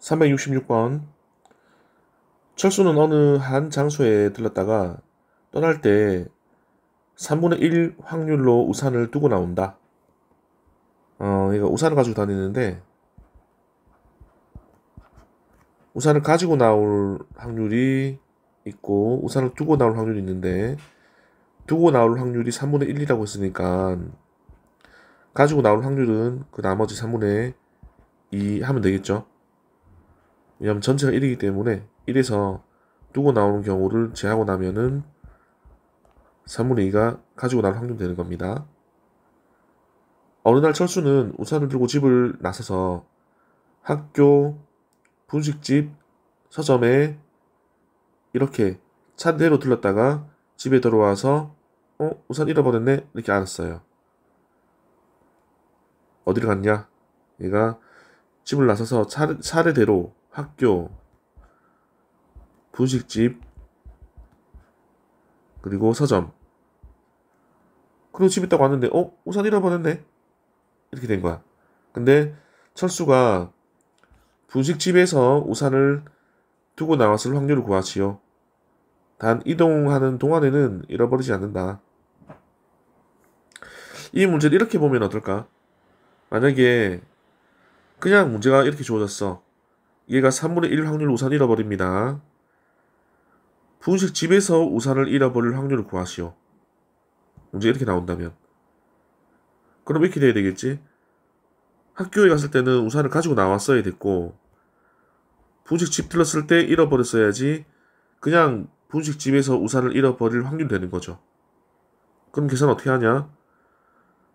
366번. 철수는 어느 한 장소에 들렀다가 떠날 때 3분의 1 확률로 우산을 두고 나온다. 얘가 우산을 가지고 다니는데 우산을 가지고 나올 확률이 있고 우산을 두고 나올 확률이 있는데 두고 나올 확률이 3분의 1이라고 했으니까 가지고 나올 확률은 그 나머지 3분의 2 하면 되겠죠. 왜냐면 전체가 1이기 때문에 1에서 두고 나오는 경우를 제하고 나면은 3분의 2가 가지고 나올 확률이 되는 겁니다. 어느 날 철수는 우산을 들고 집을 나서서 학교, 분식집, 서점에 이렇게 차대로 들렀다가 집에 들어와서 우산 잃어버렸네 이렇게 알았어요. 어디를 갔냐? 얘가 집을 나서서 차례대로 학교, 분식집, 그리고 서점, 그리고 집에 딱 왔는데 우산 잃어버렸네 이렇게 된 거야. 근데 철수가 분식집에서 우산을 두고 나왔을 확률을 구하시오. 단 이동하는 동안에는 잃어버리지 않는다. 이 문제를 이렇게 보면 어떨까? 만약에 그냥 문제가 이렇게 주어졌어. 얘가 3분의 1 확률로 우산 잃어버립니다. 분식집에서 우산을 잃어버릴 확률을 구하시오. 문제 이렇게 나온다면. 그럼 이렇게 돼야 되겠지? 학교에 갔을 때는 우산을 가지고 나왔어야 됐고 분식집 들렀을 때 잃어버렸어야지 그냥 분식집에서 우산을 잃어버릴 확률이 되는 거죠. 그럼 계산 어떻게 하냐?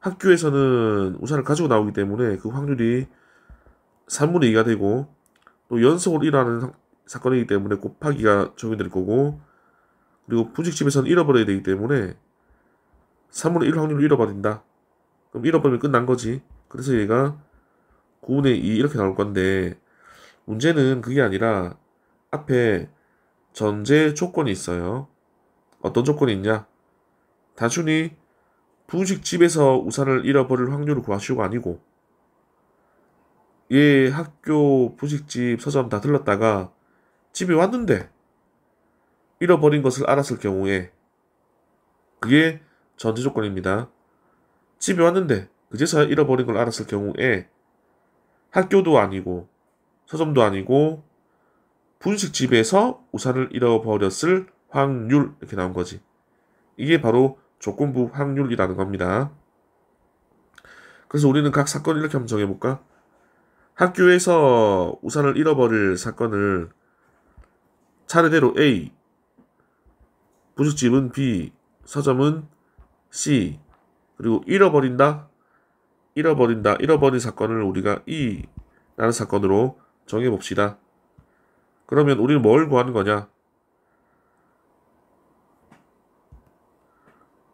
학교에서는 우산을 가지고 나오기 때문에 그 확률이 3분의 2가 되고 또 연속으로 일어나는 사건이기 때문에 곱하기가 적용될 거고 그리고 분식집에서는 잃어버려야 되기 때문에 3분의 1 확률로 잃어버린다. 그럼 잃어버리면 끝난 거지. 그래서 얘가 9분의 2 이렇게 나올 건데 문제는 그게 아니라 앞에 전제 조건이 있어요. 어떤 조건이 있냐? 단순히 분식집에서 우산을 잃어버릴 확률을 구하시오가 아니고 얘 학교, 분식집, 서점 다 들렀다가 집에 왔는데 잃어버린 것을 알았을 경우에 그게 전제 조건입니다. 집에 왔는데 그제서야 잃어버린 걸 알았을 경우에 학교도 아니고 서점도 아니고 분식집에서 우산을 잃어버렸을 확률 이렇게 나온 거지. 이게 바로 조건부 확률이라는 겁니다. 그래서 우리는 각 사건을 이렇게 한번 정해볼까? 학교에서 우산을 잃어버릴 사건을 차례대로 A, 분식집은 B, 서점은 C, 그리고 잃어버린 사건을 우리가 E라는 사건으로 정해봅시다. 그러면 우리는 뭘 구하는 거냐?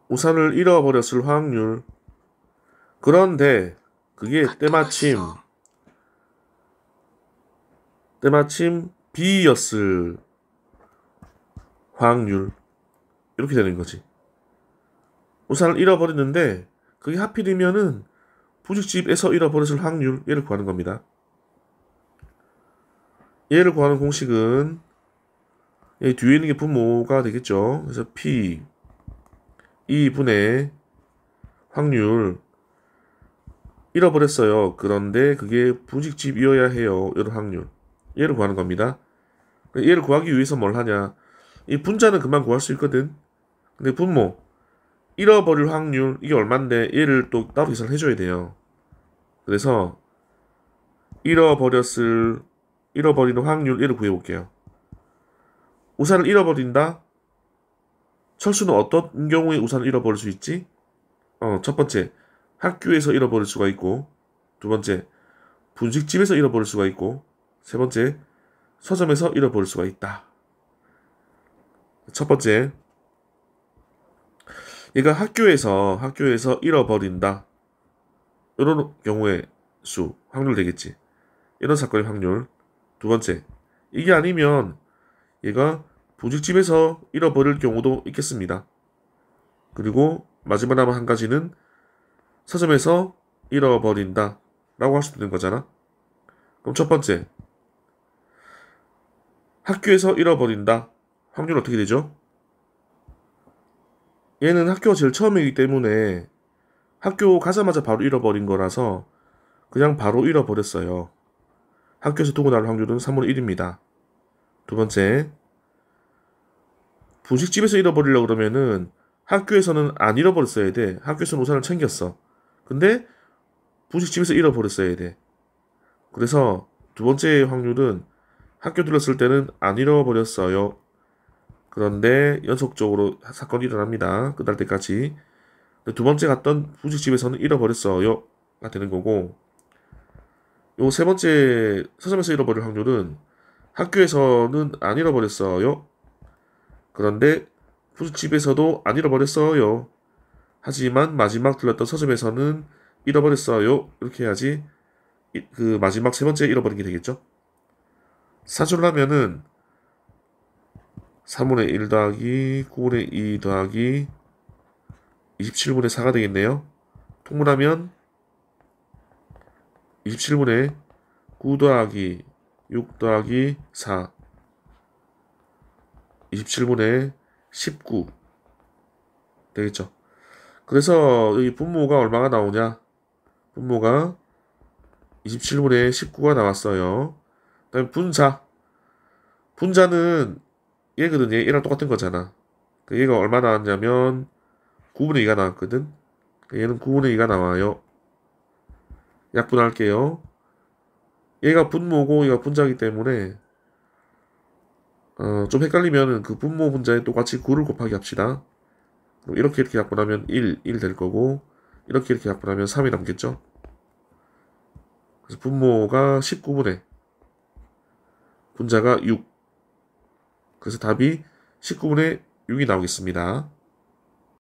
우산을 잃어버렸을 확률. 그런데 그게 때마침 B였을 확률. 이렇게 되는 거지. 우산을 잃어버렸는데 그게 하필이면은 분식집에서 잃어버렸을 확률. 얘를 구하는 겁니다. 얘를 구하는 공식은 여기 뒤에 있는 게 분모가 되겠죠. 그래서 P 2분의 확률 잃어버렸어요. 그런데 그게 분식집이어야 해요. 이런 확률. 얘를 구하는 겁니다. 얘를 구하기 위해서 뭘 하냐. 이 분자는 금방 구할 수 있거든. 근데 분모 잃어버릴 확률 이게 얼만데 얘를 또 따로 계산을 해줘야 돼요. 그래서 잃어버리는 확률 얘를 구해볼게요. 우산을 잃어버린다. 철수는 어떤 경우에 우산을 잃어버릴 수 있지? 첫 번째 학교에서 잃어버릴 수가 있고 두 번째 분식집에서 잃어버릴 수가 있고 세 번째 서점에서 잃어버릴 수가 있다. 첫 번째 얘가 학교에서 잃어버린다. 이런 경우의 확률 되겠지. 이런 사건의 확률. 두 번째 이게 아니면 얘가 분식집에서 잃어버릴 경우도 있겠습니다. 그리고 마지막 남은 한 가지는 서점에서 잃어버린다 라고 할 수도 있는 거잖아. 그럼 첫 번째 학교에서 잃어버린다. 확률 어떻게 되죠? 얘는 학교가 제일 처음이기 때문에 학교 가자마자 바로 잃어버린 거라서 그냥 바로 잃어버렸어요. 학교에서 두고 나올 확률은 3분의 1입니다. 두 번째, 분식집에서 잃어버리려고 그러면은 학교에서는 안 잃어버렸어야 돼. 학교에서는 우산을 챙겼어. 근데 분식집에서 잃어버렸어야 돼. 그래서 두 번째 확률은 학교 들렀을 때는 안 잃어버렸어요. 그런데 연속적으로 사건이 일어납니다. 끝날 때까지. 두 번째 갔던 분식집에서는 잃어버렸어요가 되는 거고, 요 세 번째 서점에서 잃어버릴 확률은 학교에서는 안 잃어버렸어요. 그런데 분식집에서도 안 잃어버렸어요. 하지만 마지막 들렀던 서점에서는 잃어버렸어요. 이렇게 해야지 그 마지막 세 번째 잃어버린 게 되겠죠. 사주를 하면은 3분의 1 더하기 9분의 2 더하기 27분의 4가 되겠네요. 통분하면 27분의 9 더하기 6 더하기 4 27분의 19 되겠죠. 그래서 여기 분모가 얼마가 나오냐? 분모가 27분의 19가 나왔어요. 그다음에 분자. 분자는 얘거든. 얘랑 똑같은 거잖아. 얘가 얼마 나왔냐면 9분의 2가 나왔거든. 얘는 9분의 2가 나와요. 약분할게요. 얘가 분모고 얘가 분자이기 때문에 좀 헷갈리면 그 분모 분자에 똑같이 9를 곱하기 합시다. 그럼 이렇게 약분하면 1 될 거고 이렇게 약분하면 3이 남겠죠. 그래서 분모가 19분의 분자가 6. 그래서 답이 19분의 6이 나오겠습니다.